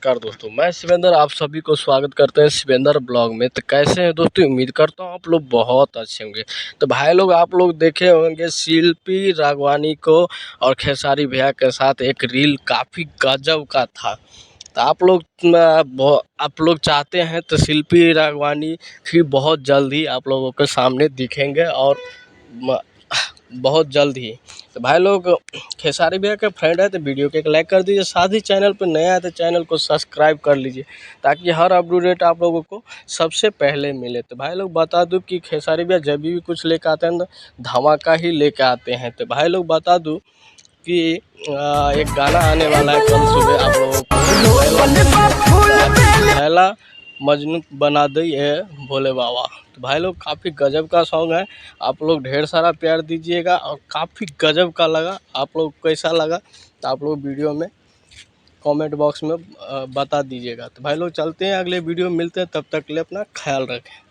नमस्कार दोस्तों, मैं शिवेंद्र आप सभी को स्वागत करते हैं शिवेंद्र ब्लॉग में। तो कैसे हैं दोस्तों, उम्मीद करता हूँ आप लोग बहुत अच्छे होंगे। तो भाई लोग आप लोग देखे होंगे शिल्पी राघवानी को और खेसारी भैया के साथ एक रील काफ़ी गजब का था। तो आप लोग चाहते हैं तो शिल्पी राघवानी भी बहुत जल्द ही आप लोगों के सामने दिखेंगे और बहुत जल्द ही। तो भाई लोग खेसारी भैया के फ्रेंड है तो वीडियो को एक लाइक कर दीजिए, साथ ही चैनल पर नया है तो चैनल को सब्सक्राइब कर लीजिए ताकि हर अपडेट आप लोगों को सबसे पहले मिले। तो भाई लोग बता दूं कि खेसारी भैया जब भी कुछ लेकर आते हैं तो धमाका ही लेकर आते हैं। तो भाई लोग बता दूं कि एक गाना आने वाला है कल सुबह आप लोगों को, पहला मजनू बना दी है भोले बाबा। तो भाई लोग काफ़ी गजब का सॉन्ग है, आप लोग ढेर सारा प्यार दीजिएगा और काफ़ी गजब का लगा आप लोग कैसा लगा तो आप लोग वीडियो में कमेंट बॉक्स में बता दीजिएगा। तो भाई लोग चलते हैं अगले वीडियो में मिलते हैं, तब तक के लिए अपना ख्याल रखें।